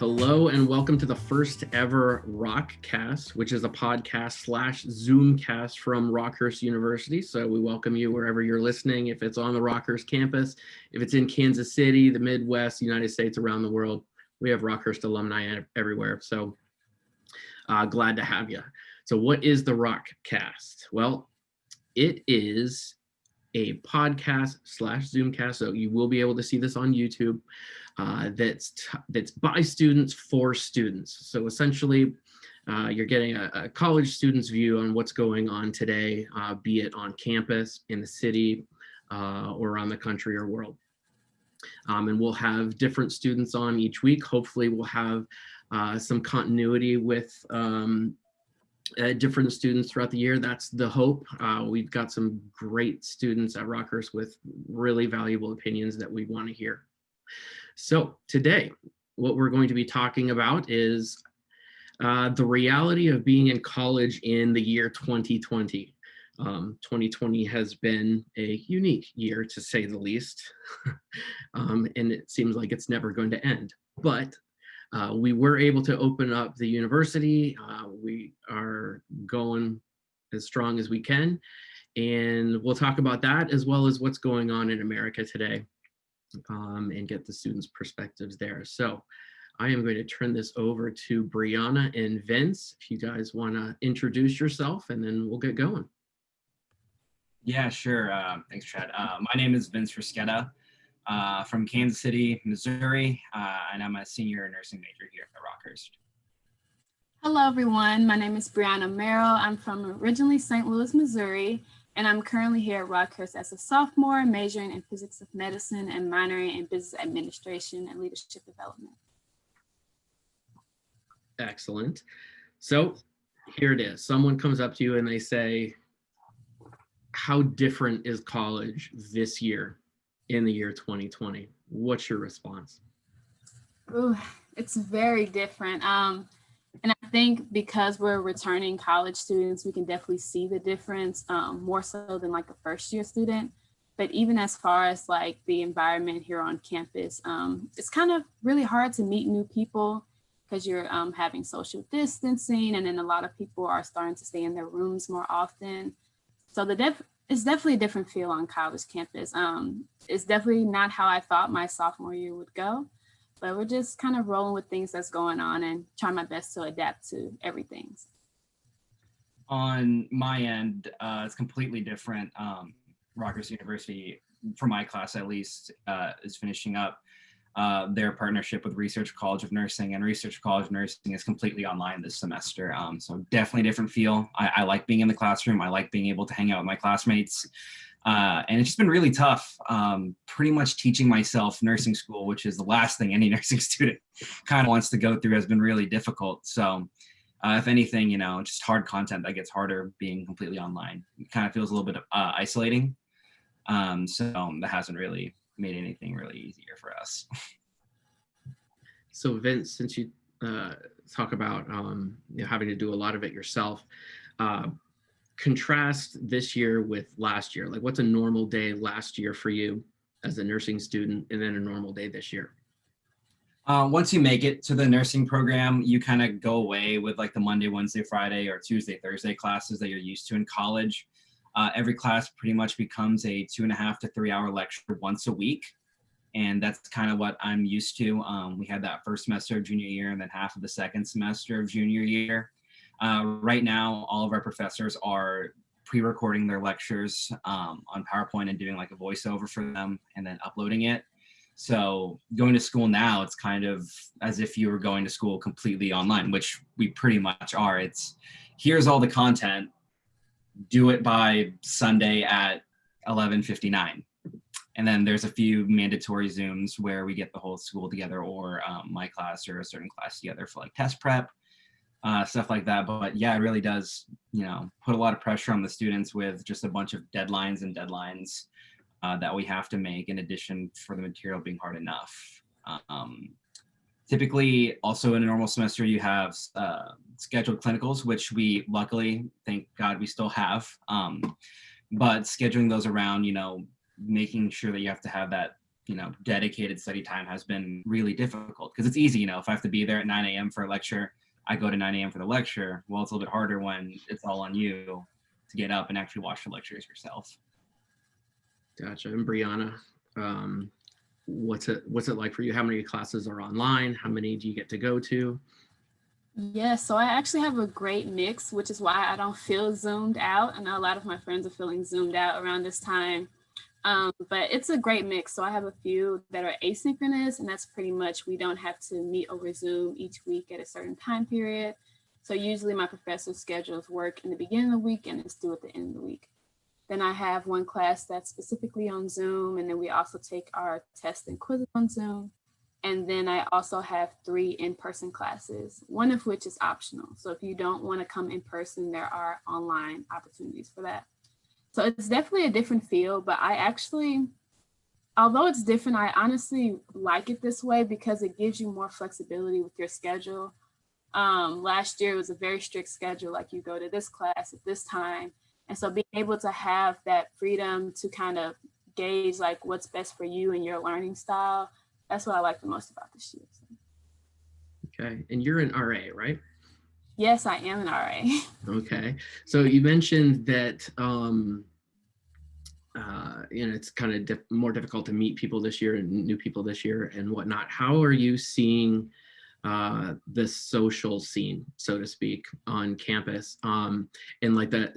Hello and welcome to the first ever RockCast, which is a podcast / Zoomcast from Rockhurst University. So we welcome you wherever you're listening, if it's on the Rockhurst campus, if it's in Kansas City, the Midwest, United States, around the world. We have Rockhurst alumni everywhere. So glad to have you. So what is the RockCast? Well, it is a podcast / Zoomcast. So you will be able to see this on YouTube. That's by students for students. So essentially, you're getting a college student's view on what's going on today, be it on campus, in the city, or around the country or world. And we'll have different students on each week. Hopefully we'll have some continuity with different students throughout the year. That's the hope. We've got some great students at Rockhurst with really valuable opinions that we want to hear. So today, what we're going to be talking about is the reality of being in college in the year 2020. 2020 has been a unique year, to say the least, and it seems like it's never going to end. But we were able to open up the university. We are going as strong as we can, and we'll talk about that as well as what's going on in America today. And get the students' perspectives there. So I am going to turn this over to Bri'Yana and Vince. If you guys want to introduce yourself, and then we'll get going. Yeah, sure. Thanks, Chad. My name is Vince Frischetta from Kansas City, Missouri, and I'm a senior nursing major here at Rockhurst. Hello, everyone. My name is Bri'Yana Merrill. I'm from originally St. Louis, Missouri, and I'm currently here at Rockhurst as a sophomore, majoring in physics of medicine and minoring in business administration and leadership development. Excellent. So here it is. Someone comes up to you and they say, how different is college this year in the year 2020? What's your response? Ooh, it's very different. And I think because we're returning college students, we can definitely see the difference, more so than like a first year student. But even as far as like the environment here on campus, it's kind of really hard to meet new people because you're having social distancing, and then a lot of people are starting to stay in their rooms more often. So it's definitely a different feel on college campus. It's definitely not how I thought my sophomore year would go. But we're just kind of rolling with things that's going on and trying my best to adapt to everything. On my end, it's completely different. Rockhurst University, for my class at least, is finishing up their partnership with Research College of Nursing, and Research College of Nursing is completely online this semester. So definitely a different feel. I like being in the classroom. I like being able to hang out with my classmates. And it's just been really tough, pretty much teaching myself nursing school, which is the last thing any nursing student kind of wants to go through, has been really difficult. So if anything, just hard content that gets harder being completely online. It kind of feels a little bit isolating. So that hasn't really made anything really easier for us. So Vince, since you talk about having to do a lot of it yourself, contrast this year with last year. Like, what's a normal day last year for you as a nursing student, and then a normal day this year? Once you make it to the nursing program, you kind of go away with like the Monday, Wednesday, Friday, or Tuesday, Thursday classes that you're used to in college. Every class pretty much becomes a 2.5 to 3 hour lecture once a week. And that's kind of what I'm used to. We had that first semester of junior year and then half of the second semester of junior year. Right now, all of our professors are pre-recording their lectures on PowerPoint and doing like a voiceover for them and then uploading it. So going to school now, it's kind of as if you were going to school completely online, which we pretty much are. It's here's all the content, do it by Sunday at 11:59. And then there's a few mandatory Zooms where we get the whole school together, or my class or a certain class together for like test prep. Stuff like that. But yeah, it really does, put a lot of pressure on the students with just a bunch of deadlines that we have to make, in addition for the material being hard enough. Typically, also in a normal semester, you have scheduled clinicals, which we luckily, thank God, we still have. But scheduling those around, making sure that you have to have that dedicated study time has been really difficult, because it's easy, if I have to be there at 9 a.m. for a lecture, I go to 9 a.m. for the lecture. Well, it's a little bit harder when it's all on you to get up and actually watch the lectures yourself. Gotcha. And Bri'Yana, what's it like for you? How many classes are online? How many do you get to go to? Yeah, so I actually have a great mix, which is why I don't feel zoomed out. I know a lot of my friends are feeling zoomed out around this time, but it's a great mix. So I have a few that are asynchronous, and that's pretty much we don't have to meet over Zoom each week at a certain time period. So usually my professor schedules work in the beginning of the week and it's due at the end of the week. Then I have one class that's specifically on Zoom, and then we also take our tests and quizzes on Zoom. And then I also have 3 in-person classes, one of which is optional. So if you don't want to come in person, there are online opportunities for that. So it's definitely a different feel, but I actually, although it's different, I honestly like it this way because it gives you more flexibility with your schedule. Last year it was a very strict schedule, like you go to this class at this time. And so being able to have that freedom to kind of gauge like what's best for you and your learning style, that's what I like the most about this year. So. Okay, and you're an RA, right? Yes, I am an RA. Okay, so you mentioned that it's kind of more difficult to meet people this year and new people this year and whatnot. How are you seeing the social scene, so to speak, on campus, and like that,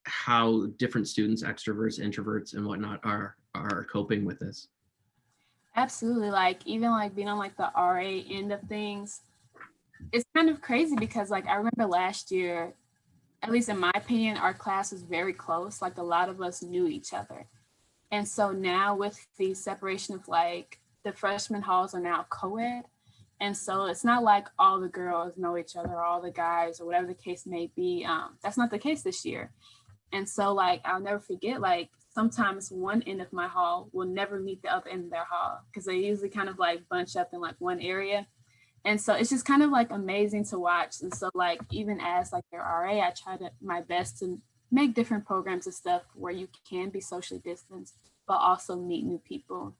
how different students, extroverts, introverts, and whatnot are coping with this? Absolutely. Like even like being on like the RA end of things, it's kind of crazy because like I remember last year, at least in my opinion, our class was very close. Like a lot of us knew each other. And so now with the separation of like the freshman halls are now co-ed. And so it's not like all the girls know each other, or all the guys, or whatever the case may be. That's not the case this year. And so like, I'll never forget, like sometimes one end of my hall will never meet the other end of their hall because they usually kind of like bunch up in like one area. And so it's just kind of like amazing to watch. And so like, even as like your RA, I try my best to make different programs and stuff where you can be socially distanced, but also meet new people.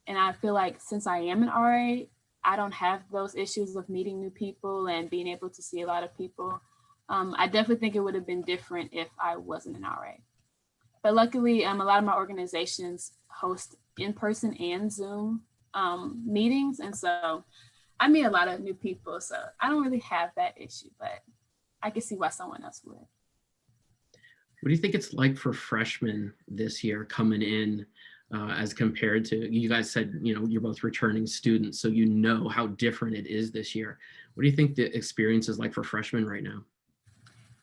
And I feel like since I am an RA, I don't have those issues of meeting new people and being able to see a lot of people. I definitely think it would have been different if I wasn't an RA. But luckily, a lot of my organizations host in-person and Zoom meetings. And so I meet a lot of new people. So I don't really have that issue, but I can see why someone else would. What do you think it's like for freshmen this year coming in as compared to, you guys said, you're both returning students, so you know how different it is this year. What do you think the experience is like for freshmen right now?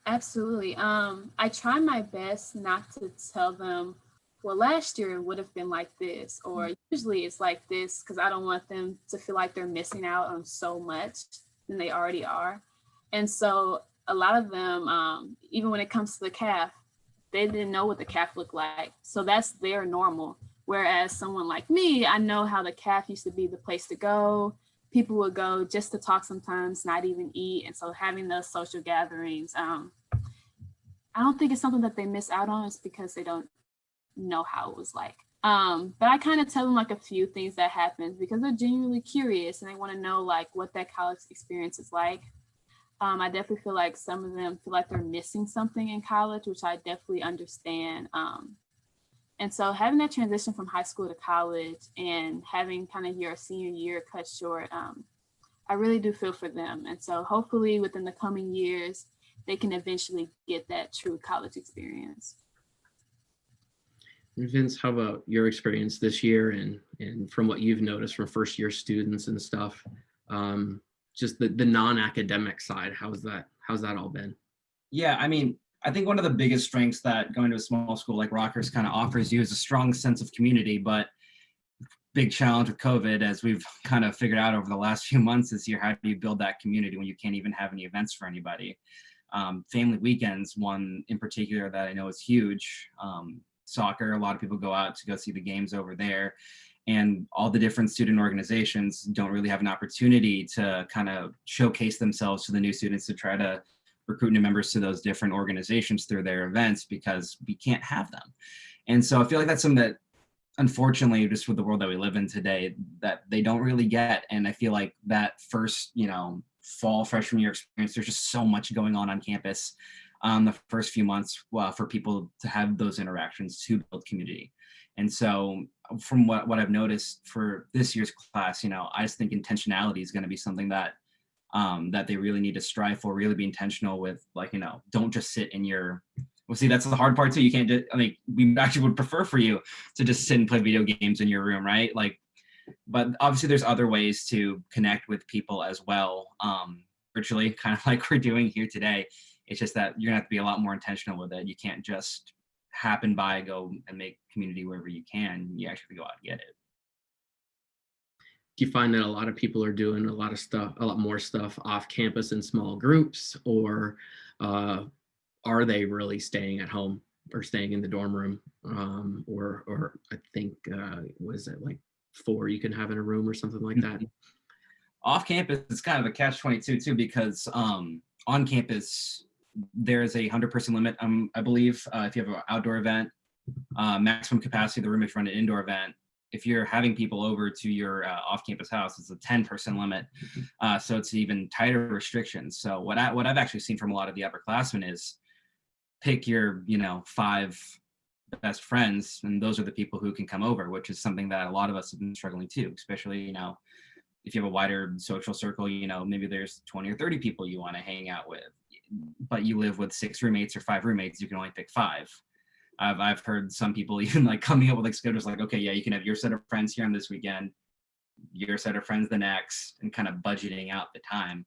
Absolutely. I try my best not to tell them, well, last year it would have been like this, or usually it's like this, because I don't want them to feel like they're missing out on so much than they already are. And so a lot of them, even when it comes to the CAF, they didn't know what the CAF looked like. So that's their normal. Whereas someone like me, I know how the CAF used to be the place to go. People would go just to talk sometimes, not even eat. And so having those social gatherings, I don't think it's something that they miss out on. It's because they don't know how it was like. But I kind of tell them like a few things that happened because they're genuinely curious and they want to know like what that college experience is like. I definitely feel like some of them feel like they're missing something in college, which I definitely understand. And so having that transition from high school to college and having kind of your senior year cut short, I really do feel for them. And so hopefully within the coming years, they can eventually get that true college experience. And Vince, how about your experience this year and from what you've noticed from first year students and stuff, just the non-academic side, how's that all been? Yeah, I mean, I think one of the biggest strengths that going to a small school like Rockhurst kind of offers you is a strong sense of community, but big challenge with COVID, as we've kind of figured out over the last few months this year, how do you build that community when you can't even have any events for anybody? Family weekends, one in particular that I know is huge. Soccer, a lot of people go out to go see the games over there, and all the different student organizations don't really have an opportunity to kind of showcase themselves to the new students to try to recruit new members to those different organizations through their events because we can't have them. And so I feel like that's something that unfortunately, just with the world that we live in today, that they don't really get. And I feel like that first, fall freshman year experience, there's just so much going on campus the first few months for people to have those interactions to build community. And so from what I've noticed for this year's class, I just think intentionality is going to be something that that they really need to strive for, really be intentional with, like, don't just sit in your, well, see, that's the hard part too. You can't just, we actually would prefer for you to just sit and play video games in your room, right? Like, but obviously there's other ways to connect with people as well, virtually, kind of like we're doing here today. It's just that you're gonna have to be a lot more intentional with it. You can't just happen by, go and make community wherever you can. You actually go out and get it. Do you find that a lot of people are doing a lot more stuff off campus in small groups, or are they really staying at home or staying in the dorm room? Or I think, was it like 4 you can have in a room or something like that? Off campus, it's kind of a catch-22 too, because on campus, there's a 100-person limit, I believe, if you have an outdoor event, maximum capacity of the room if you run an indoor event. If you're having people over to your off-campus house, it's a 10-person limit. So it's even tighter restrictions. So what I've actually seen from a lot of the upperclassmen is pick your, 5 best friends, and those are the people who can come over, which is something that a lot of us have been struggling to, especially, if you have a wider social circle, maybe there's 20 or 30 people you want to hang out with, but you live with 6 roommates or 5 roommates, you can only pick 5. I've heard some people even like coming up with like schedules like, okay, yeah, you can have your set of friends here on this weekend, your set of friends the next, and kind of budgeting out the time.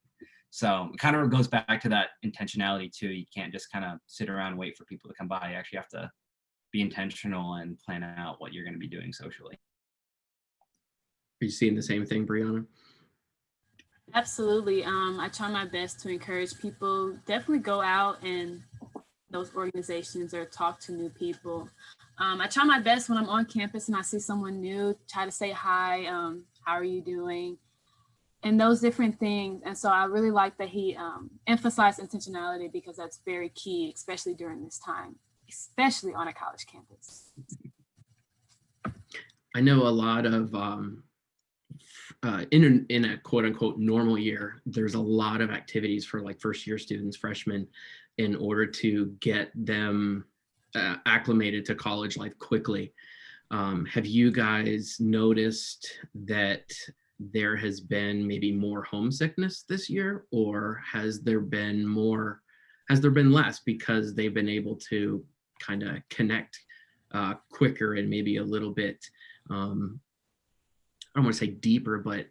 So it kind of goes back to that intentionality too. You can't just kind of sit around and wait for people to come by. You actually have to be intentional and plan out what you're going to be doing socially. Are you seeing the same thing, Bri'Yana? Absolutely. I try my best to encourage people, definitely go out and those organizations or talk to new people. I try my best when I'm on campus and I see someone new, try to say hi, how are you doing? And those different things. And so I really like that he emphasized intentionality, because that's very key, especially during this time, especially on a college campus. I know a lot of, in a quote unquote normal year, there's a lot of activities for like first year students, freshmen, in order to get them acclimated to college life quickly. Have you guys noticed that there has been maybe more homesickness this year, or has there been less because they've been able to kind of connect quicker and maybe a little bit, I don't want to say deeper, but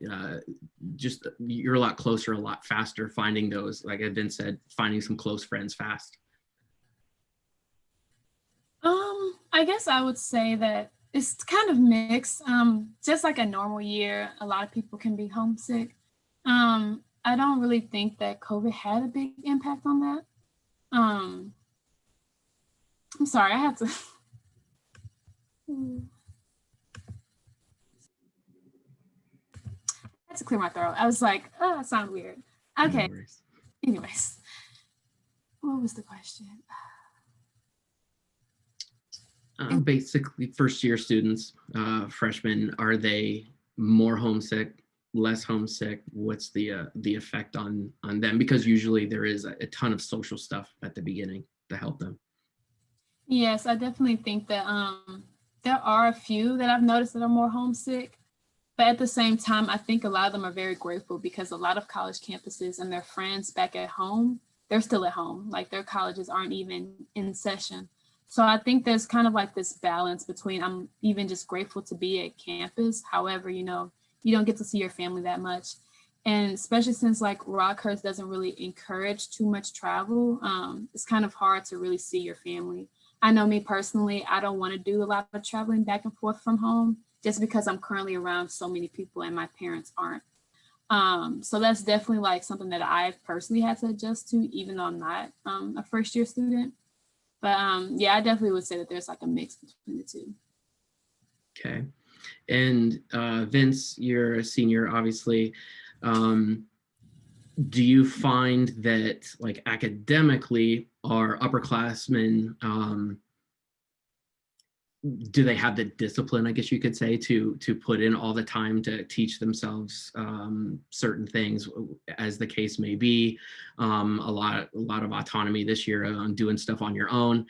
just you're a lot closer, a lot faster finding those, like Vince said, finding some close friends fast? I guess I would say that it's kind of mixed. Just like a normal year, a lot of people can be homesick. I don't really think that COVID had a big impact on that. I'm sorry, I have to. I had to clear my throat. I was like, oh, that sounds weird. Okay. No, anyways, what was the question? Basically, first year students, freshmen, are they more homesick, less homesick? What's the effect on them? Because usually there is a ton of social stuff at the beginning to help them. Yes, I definitely think that there are a few that I've noticed that are more homesick. But at the same time, I think a lot of them are very grateful, because a lot of college campuses and their friends back at home, they're still at home. Like their colleges aren't even in session. So I think there's kind of like this balance between, I'm even just grateful to be at campus. However, you don't get to see your family that much. And especially since like Rockhurst doesn't really encourage too much travel, it's kind of hard to really see your family. I know me personally, I don't want to do a lot of traveling back and forth from home, just because I'm currently around so many people and my parents aren't. So that's definitely like something that I've personally had to adjust to, even though I'm not a first year student. But yeah, I definitely would say that there's like a mix between the two. Okay. And Vince, you're a senior, obviously. Do you find that like academically our upperclassmen do they have the discipline, I guess you could say, to put in all the time to teach themselves certain things, as the case may be? A lot of autonomy this year on doing stuff on your own.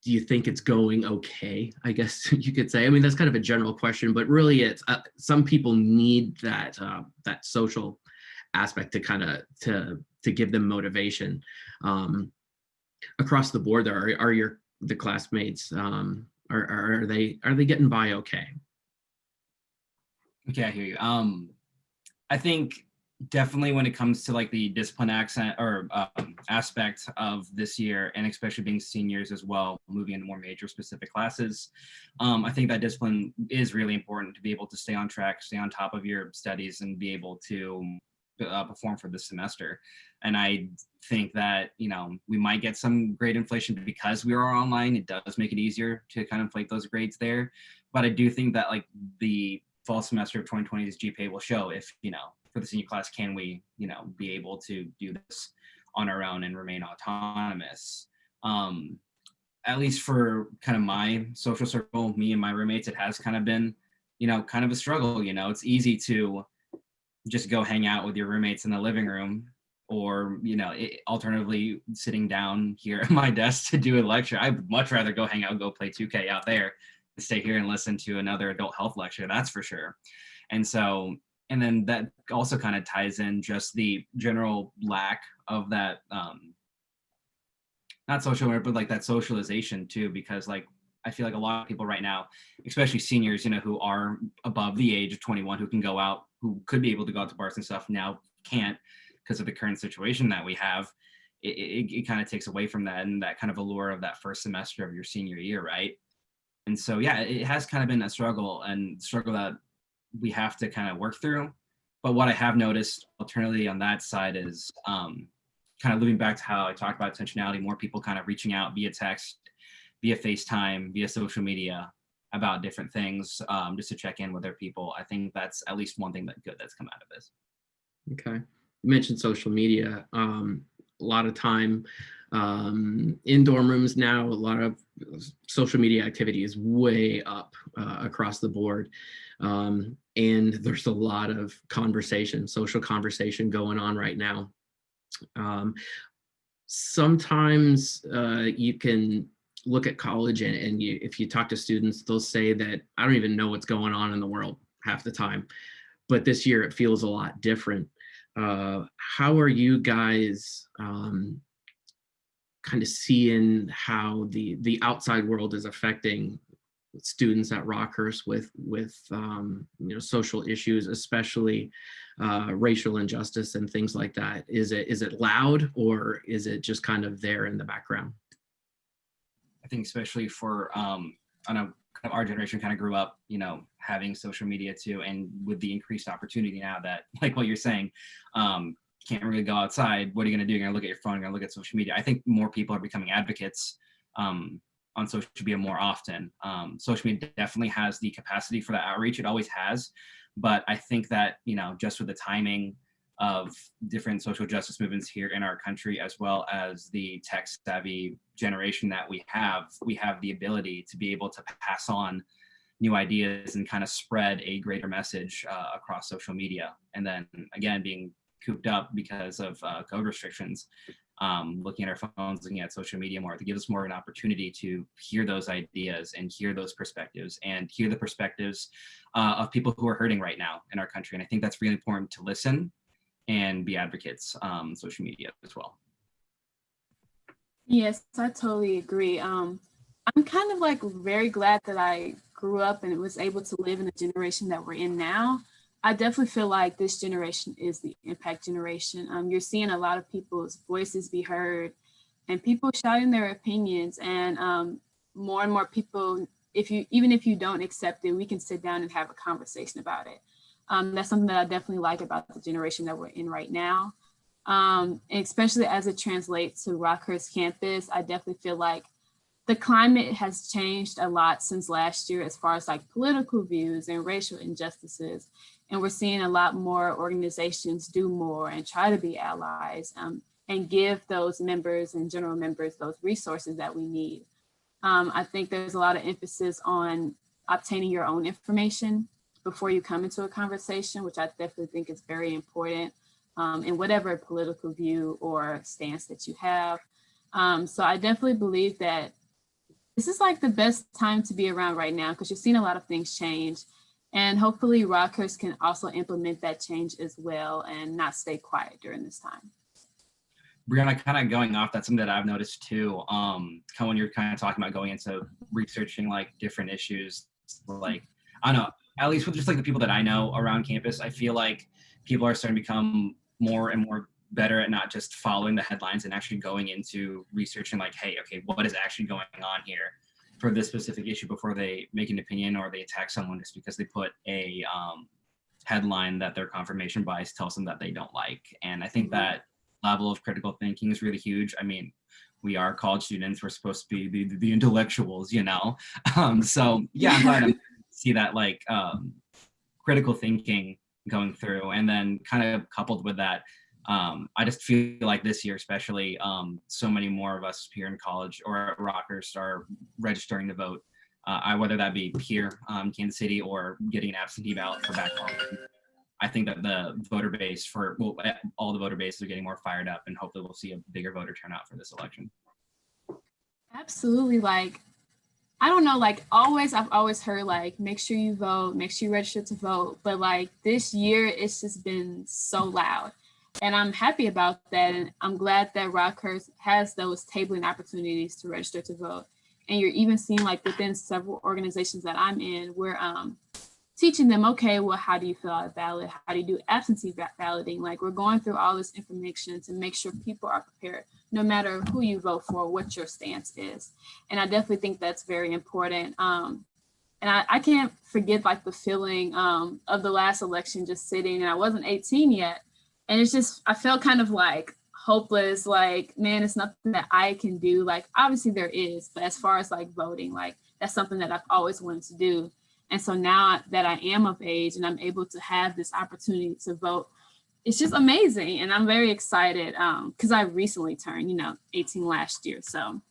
Do you think it's going okay, I guess you could say? I mean, that's kind of a general question, but really it's some people need that that social aspect to kind of to give them motivation. Across the board, there are the classmates, are they getting by okay? Okay, I hear you. I think definitely when it comes to like the discipline aspect of this year, and especially being seniors as well, moving into more major specific classes, I think that discipline is really important to be able to stay on track, stay on top of your studies, and be able to perform for this semester. And I think that, you know, we might get some grade inflation because we are online. It does make it easier to kind of inflate those grades there. But I do think that like the fall semester of 2020's GPA will show if, you know, for the senior class, can we, you know, be able to do this on our own and remain autonomous? At least for kind of my social circle, me and my roommates, it has kind of been, you know, kind of a struggle. You know, it's easy to just go hang out with your roommates in the living room, or, you know, alternatively sitting down here at my desk to do a lecture. I'd much rather go hang out, go play 2K out there, and stay here and listen to another adult health lecture, that's for sure. And so, and then that also kind of ties in just the general lack of that, not social work, but like that socialization too, because like, I feel like a lot of people right now, especially seniors, you know, who are above the age of 21, who can go out, who could be able to go out to bars and stuff, now can't because of the current situation that we have. It kind of takes away from that and that kind of allure of that first semester of your senior year, right? And so, yeah, it has kind of been a struggle that we have to kind of work through. But what I have noticed alternatively on that side is kind of looping back to how I talked about intentionality, more people kind of reaching out via text, via FaceTime, via social media about different things, just to check in with their people. I think that's at least one thing that's come out of this. Okay. You mentioned social media. A lot of time in dorm rooms now, a lot of social media activity is way up across the board. And there's a lot of social conversation going on right now. Sometimes you can look at college and if you talk to students, they'll say that I don't even know what's going on in the world half the time. But this year it feels a lot different. How are you guys kind of seeing how the outside world is affecting students at Rockhurst with you know, social issues, especially racial injustice and things like that? Is it loud, or is it just kind of there in the background? I think especially for I know kind of our generation kind of grew up, you know, having social media too, and with the increased opportunity now that, like what you're saying, can't really go outside. What are you going to do? You're going to look at your phone, you're going to look at social media. I think more people are becoming advocates on social media more often. Social media definitely has the capacity for that outreach. It always has. But I think that, you know, just with the timing of different social justice movements here in our country, as well as the tech savvy generation that we have the ability to be able to pass on new ideas and kind of spread a greater message across social media. And then again, being cooped up because of COVID restrictions, looking at our phones, looking at social media more, to give us more of an opportunity to hear those ideas and hear those perspectives and hear the perspectives of people who are hurting right now in our country. And I think that's really important to listen and be advocates on social media as well. Yes, I totally agree. I'm kind of like very glad that I grew up and was able to live in the generation that we're in now. I definitely feel like this generation is the impact generation. You're seeing a lot of people's voices be heard and people shouting their opinions, and more people, even if you don't accept it, we can sit down and have a conversation about it. That's something that I definitely like about the generation that we're in right now. And especially as it translates to Rockhurst campus, I definitely feel like the climate has changed a lot since last year as far as like political views and racial injustices. And we're seeing a lot more organizations do more and try to be allies, and give those members and general members those resources that we need. I think there's a lot of emphasis on obtaining your own information before you come into a conversation, which I definitely think is very important in whatever political view or stance that you have. So I definitely believe that this is like the best time to be around right now because you're seeing a lot of things change. And hopefully Rockhurst can also implement that change as well and not stay quiet during this time. Bri'Yana, kind of going off, that's something that I've noticed too. When you're kind of talking about going into researching like different issues, like, I don't know, at least with just like the people that I know around campus, I feel like people are starting to become more and more better at not just following the headlines and actually going into researching like, hey, okay, what is actually going on here for this specific issue before they make an opinion or they attack someone just because they put a headline that their confirmation bias tells them that they don't like. And I think that level of critical thinking is really huge. I mean, we are college students. We're supposed to be the intellectuals, you know? So yeah, I'm glad to see that like critical thinking going through. And then kind of coupled with that, I just feel like this year especially, so many more of us here in college or at Rockhurst are registering to vote, whether that be here in Kansas City or getting an absentee ballot for back home. I think that the voter base all the voter bases are getting more fired up, and hopefully we'll see a bigger voter turnout for this election. Absolutely. Like, I don't know, like I've always heard like, make sure you vote, make sure you register to vote. But like this year, it's just been so loud. And I'm happy about that. And I'm glad that Rockhurst has those tabling opportunities to register to vote. And you're even seeing like within several organizations that I'm in, we're teaching them, okay, well, how do you fill out a ballot? How do you do absentee balloting? Like we're going through all this information to make sure people are prepared, no matter who you vote for, what your stance is. And I definitely think that's very important. And I can't forget like the feeling of the last election, just sitting, and I wasn't 18 yet. And it's just, I felt kind of like hopeless, like, man, it's nothing that I can do. Like, obviously there is, but as far as like voting, like that's something that I've always wanted to do. And so now that I am of age and I'm able to have this opportunity to vote, it's just amazing. And I'm very excited because I recently turned, 18 last year. So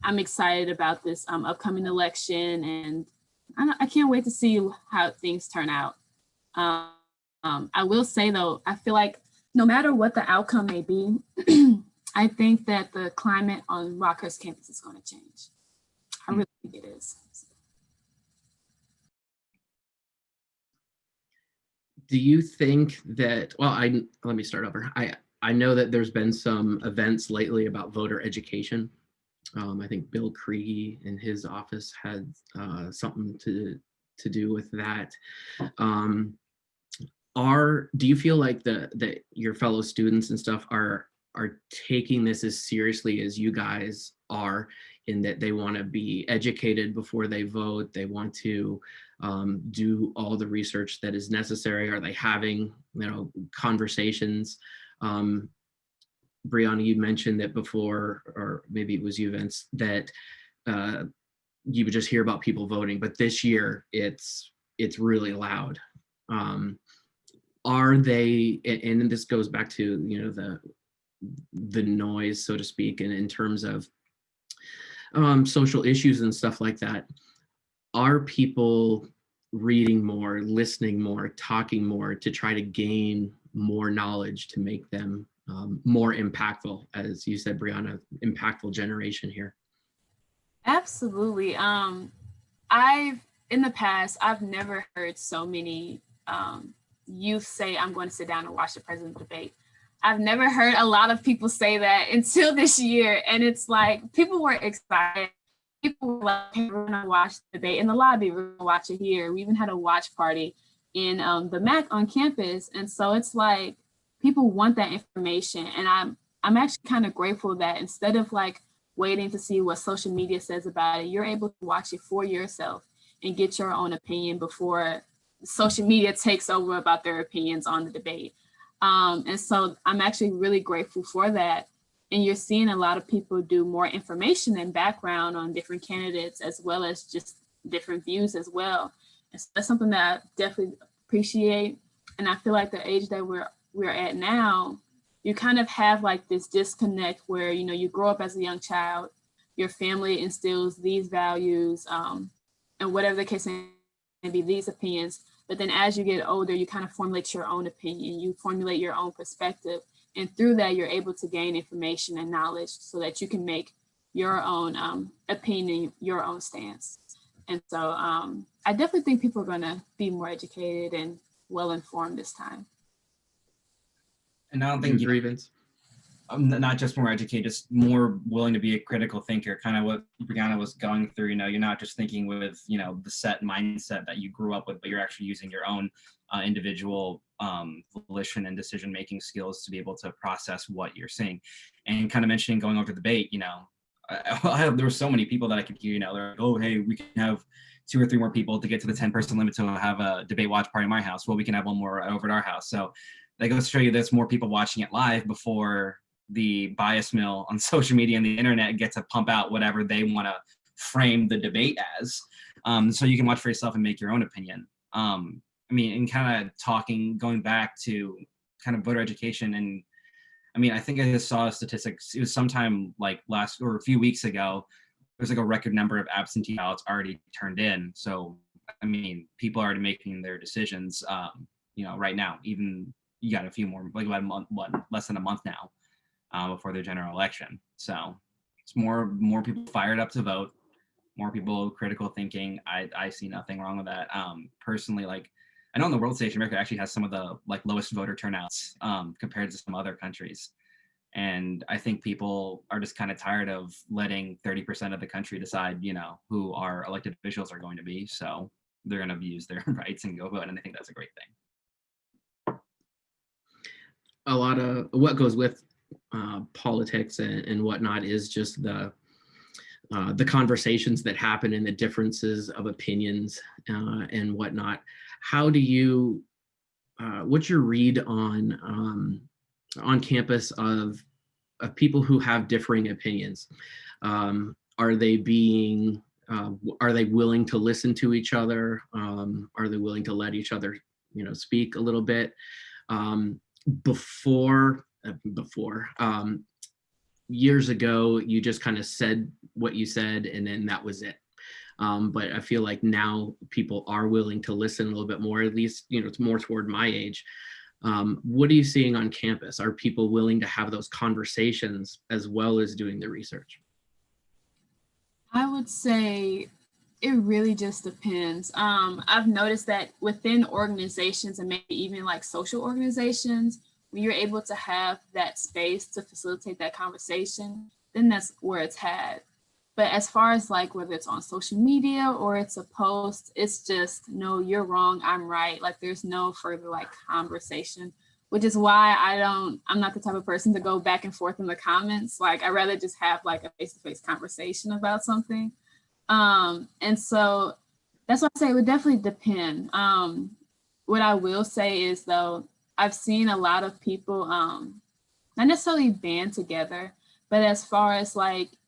I'm excited about this upcoming election. And I can't wait to see how things turn out. I will say, though, I feel like no matter what the outcome may be, I think that the climate on Rockhurst campus is going to change. I really think it is. Do you think that, well, let me start over. I know that there's been some events lately about voter education. I think Bill Kriege in his office had something to do with that. Do you feel like that your fellow students and stuff are taking this as seriously as you guys are, in that they want to be educated before they vote? They want to do all the research that is necessary? Are they having, conversations? Bri'Yana, you mentioned that before, or maybe it was you, Vince, that you would just hear about people voting, but this year it's really loud. Are they, and this goes back to, the noise, so to speak, and in terms of social issues and stuff like that, are people reading more, listening more, talking more to try to gain more knowledge to make them more impactful, as you said, Bri'Yana, impactful generation here? Absolutely. In the past, I've never heard so many youth say, I'm going to sit down and watch the president's debate. I've never heard a lot of people say that until this year. And it's like, people were excited. People were like, hey, we're going to watch the debate in the lobby. We're going to watch it here. We even had a watch party in the MAC on campus. And so it's like, people want that information. And I'm actually kind of grateful that instead of like waiting to see what social media says about it, you're able to watch it for yourself and get your own opinion before social media takes over about their opinions on the debate. And so I'm actually really grateful for that. And you're seeing a lot of people do more information and background on different candidates, as well as just different views as well. And so that's something that I definitely appreciate. And I feel like the age that we're at now, you kind of have like this disconnect where, you grow up as a young child, your family instills these values, and whatever the case may be, these opinions. But then as you get older, you kind of formulate your own opinion, you formulate your own perspective. And through that, you're able to gain information and knowledge so that you can make your own opinion, your own stance. And so I definitely think people are going to be more educated and well-informed this time. And I don't think not just more educated, just more willing to be a critical thinker, kind of what Bri'Yana was going through. You're not just thinking with, the set mindset that you grew up with, but you're actually using your own individual volition and decision-making skills to be able to process what you're seeing. And kind of mentioning going over to debate, there were so many people that I could hear, they're like, oh, hey, we can have 2 or 3 more people to get to the 10-person limit to have a debate watch party in my house. Well, we can have one more over at our house. So that goes to show you there's more people watching it live before the bias mill on social media and the internet gets to pump out whatever they want to frame the debate as. So you can watch for yourself and make your own opinion. And kind of going back to kind of voter education. And I think I just saw statistics. It was sometime like a few weeks ago, there's like a record number of absentee ballots already turned in. So, people are already making their decisions, right now. Even you got a few more, like about a month, less than a month now. Before the general election. So it's more people fired up to vote, more people critical thinking. I see nothing wrong with that. Personally, I know in the world stage, America actually has some of the lowest voter turnouts compared to some other countries. And I think people are just kind of tired of letting 30% of the country decide, who our elected officials are going to be. So they're going to use their rights and go vote. And I think that's a great thing. A lot of what goes with politics and whatnot is just the conversations that happen and the differences of opinions and whatnot. How do you what's your read on campus of people who have differing opinions? Are they willing to listen to each other? Are they willing to let each other speak a little bit? Before years ago, you just kind of said what you said and then that was it. But I feel like now people are willing to listen a little bit more, at least, it's more toward my age. What are you seeing on campus? Are people willing to have those conversations as well as doing the research? I would say it really just depends. I've noticed that within organizations and maybe even social organizations, when you're able to have that space to facilitate that conversation, then that's where it's had. But as far as whether it's on social media or it's a post, it's just, no, you're wrong, I'm right. There's no further conversation, which is why I'm not the type of person to go back and forth in the comments. I'd rather just have a face-to-face conversation about something. And so that's why I say it would definitely depend. What I will say is, though, I've seen a lot of people not necessarily band together, but as far as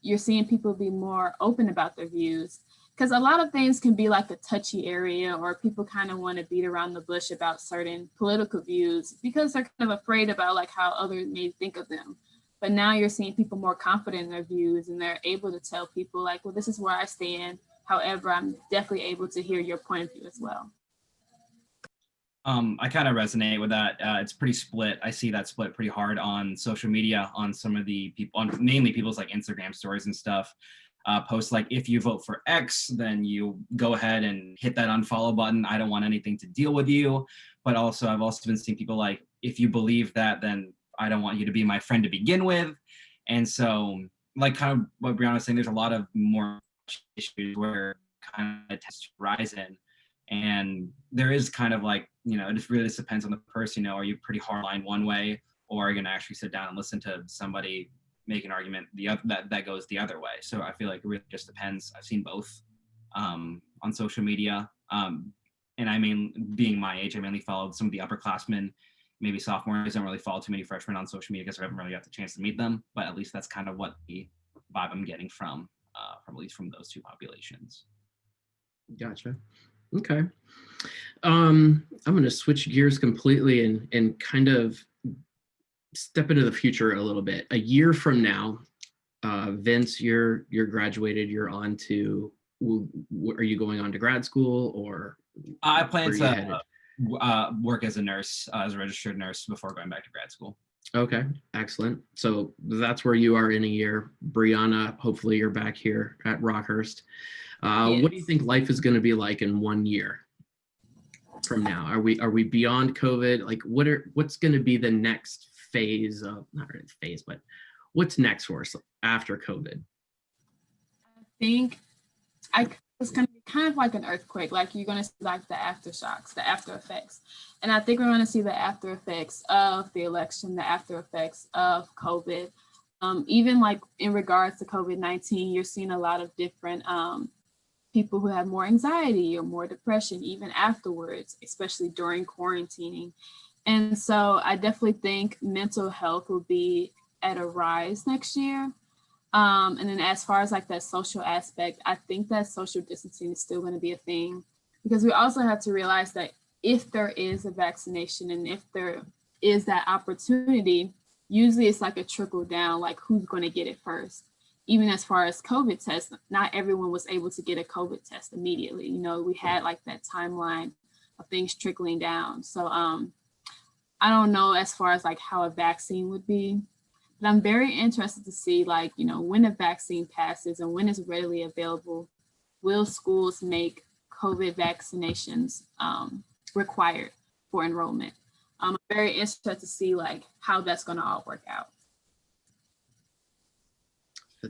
you're seeing people be more open about their views, because a lot of things can be a touchy area, or people kind of want to beat around the bush about certain political views because they're kind of afraid about how others may think of them. But now you're seeing people more confident in their views and they're able to tell people well, this is where I stand. However, I'm definitely able to hear your point of view as well. I kind of resonate with that. It's pretty split. I see that split pretty hard on social media, on some of the people, on mainly people's Instagram stories and stuff. Posts if you vote for X, then you go ahead and hit that unfollow button. I don't want anything to deal with you. But also, I've also been seeing people if you believe that, then I don't want you to be my friend to begin with. And so, kind of what Bri'Yana was saying, there's a lot of more issues where kind of tends to rise in. And there is kind of it just really depends on the person. Are you pretty hardline one way, or are you going to actually sit down and listen to somebody make an argument that goes the other way? So I feel it really just depends. I've seen both on social media. And being my age, I mainly followed some of the upperclassmen, maybe sophomores. I don't really follow too many freshmen on social media because I haven't really got the chance to meet them. But at least that's kind of what the vibe I'm getting from at least from those two populations. Gotcha. Okay. I'm going to switch gears completely and kind of step into the future a little bit. A year from now, Vince, you're graduated. You're on to. Are you going on to grad school, or I plan where are you headed? to work as a nurse, as a registered nurse before going back to grad school. Okay, excellent. So that's where you are in a year. Bri'Yana, hopefully you're back here at Rockhurst. Yes. What do you think life is going to be like in 1 year from now? Are we beyond COVID? Like, what's going to be the next phase of, not really phase, but what's next for us after COVID? I think it's going to be kind of like an earthquake. Like, you're going to see like the aftershocks, the after effects. And I think we're going to see the after effects of the election, the after effects of COVID. Even like in regards to COVID-19, you're seeing a lot of different people who have more anxiety or more depression, even afterwards, especially during quarantining. And so I definitely think mental health will be at a rise next year. And then as far as like that social aspect, I think that social distancing is still going to be a thing, because we also have to realize that if there is a vaccination and if there is that opportunity, usually it's like a trickle down, like who's going to get it first. Even as far as COVID tests, not everyone was able to get a COVID test immediately. You know, we had like that timeline of things trickling down. So I don't know as far as like how a vaccine would be, but I'm very interested to see, like, you know, when a vaccine passes and when it's readily available, will schools make COVID vaccinations required for enrollment? I'm very interested to see like how that's going to all work out.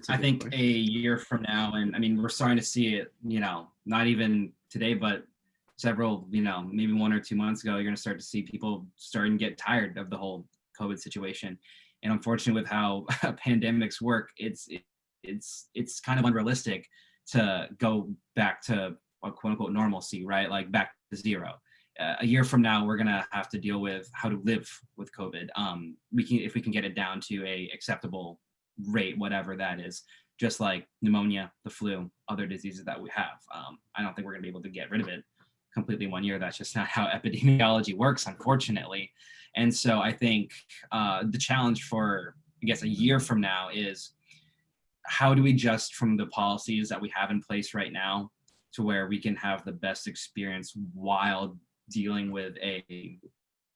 I think a year from now, and I mean, we're starting to see it, you know, not even today, but several, you know, maybe 1 or 2 months ago, you're going to start to see people starting to get tired of the whole COVID situation. And unfortunately, with how pandemics work, it's kind of unrealistic to go back to a quote unquote normalcy, right? Like back to zero. A year from now, we're gonna have to deal with how to live with COVID. If we can get it down to a acceptable rate, whatever that is, just like pneumonia, the flu, other diseases that we have. I don't think we're gonna be able to get rid of it completely in 1 year. That's just not how epidemiology works, unfortunately. And so I think the challenge for, I guess, a year from now is how do we adjust from the policies that we have in place right now to where we can have the best experience while dealing with a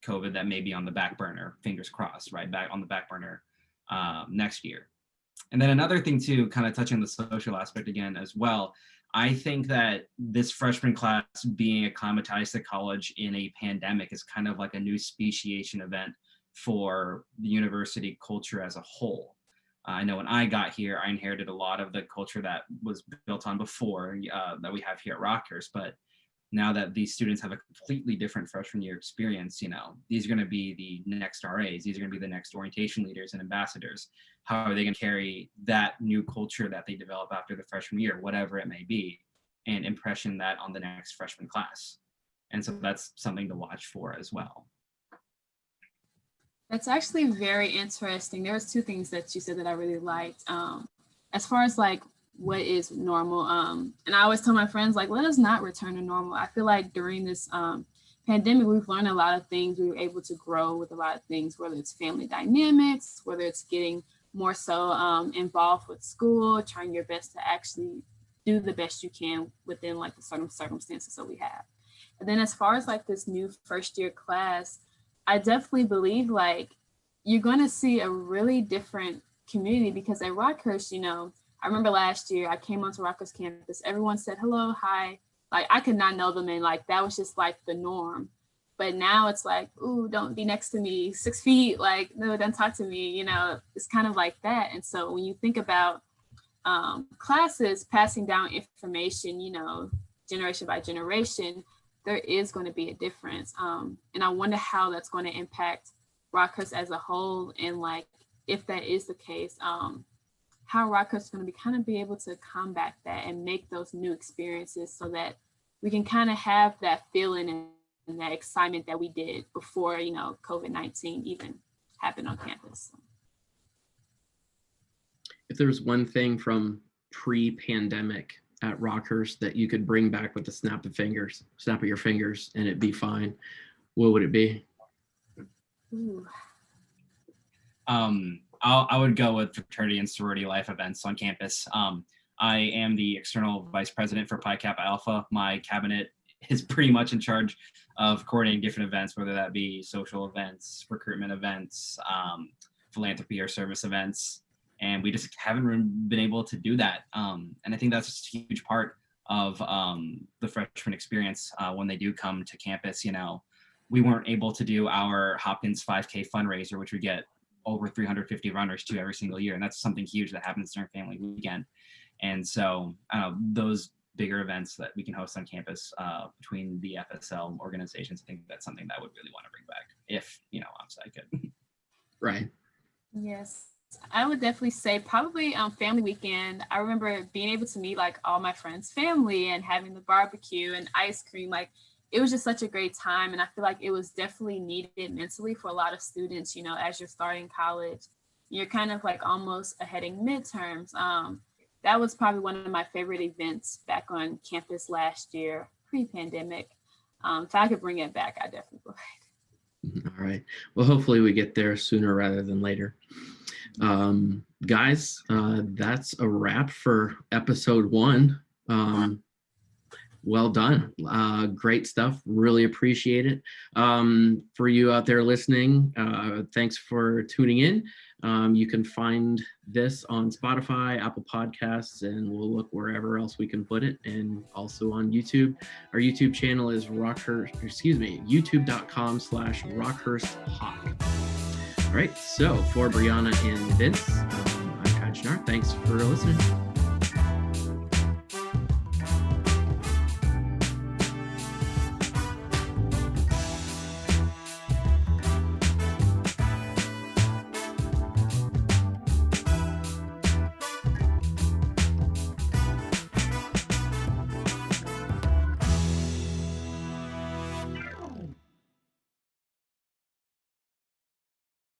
COVID that may be on the back burner, fingers crossed, right? Back on the back burner next year. And then another thing too, kind of touching the social aspect again as well, I think that this freshman class being acclimatized to college in a pandemic is kind of like a new speciation event for the university culture as a whole. I know when I got here, I inherited a lot of the culture that was built on before that we have here at Rockhurst, but now that these students have a completely different freshman year experience, you know, these are going to be the next RAs. These are going to be the next orientation leaders and ambassadors. How are they going to carry that new culture that they develop after the freshman year, whatever it may be, and impression that on the next freshman class? And so that's something to watch for as well. That's actually very interesting. There was two things that you said that I really liked. As far as like what is normal, and I always tell my friends, like, let us not return to normal. I feel like during this pandemic, we've learned a lot of things. We were able to grow with a lot of things, whether it's family dynamics, whether it's getting more so involved with school, trying your best to actually do the best you can within like the certain circumstances that we have. And then as far as like this new first year class, I definitely believe like you're going to see a really different community, because at Rockhurst, you know, I remember last year I came onto Rockhurst campus, everyone said hello, hi, like I could not know them, and like that was just like the norm. But now it's like, ooh, don't be next to me, 6 feet, like, no, don't talk to me, you know, it's kind of like that. And so when you think about classes passing down information, you know, generation by generation, there is going to be a difference. And I wonder how that's going to impact Rockhurst as a whole. And like, if that is the case, how Rockhurst is going to be able to combat that and make those new experiences so that we can kind of have that feeling and that excitement that we did before, you know, COVID-19 even happened on campus. If there's one thing from pre-pandemic at Rockhurst that you could bring back with the snap of your fingers, and it'd be fine, what would it be? Ooh. I would go with fraternity and sorority life events on campus. I am the external vice president for Pi Kappa Alpha. My cabinet is pretty much in charge of coordinating different events, whether that be social events, recruitment events, philanthropy or service events. And we just haven't been able to do that. And I think that's just a huge part of the freshman experience when they do come to campus. You know, we weren't able to do our Hopkins 5K fundraiser, which we get over 350 runners to every single year. And that's something huge that happens during family weekend. And so those bigger events that we can host on campus between the FSL organizations, I think that's something that I would really want to bring back if, you know, I could. Right. Yes, I would definitely say probably family weekend. I remember being able to meet like all my friends' family and having the barbecue and ice cream. Like it was just such a great time. And I feel like it was definitely needed mentally for a lot of students, you know, as you're starting college, you're kind of like almost heading midterms. That was probably one of my favorite events back on campus last year, pre-pandemic. If I could bring it back, I definitely would. All right. Well, hopefully we get there sooner rather than later. Guys, that's a wrap for episode 1. Well done. Great stuff. Really appreciate it. For you out there listening, thanks for tuning in. You can find this on Spotify, Apple Podcasts, and we'll look wherever else we can put it, and also on YouTube. Our YouTube channel is youtube.com/RockHurstHawk. All right, so for Bri'Yana and Vince, I'm Kai Chenard. Thanks for listening.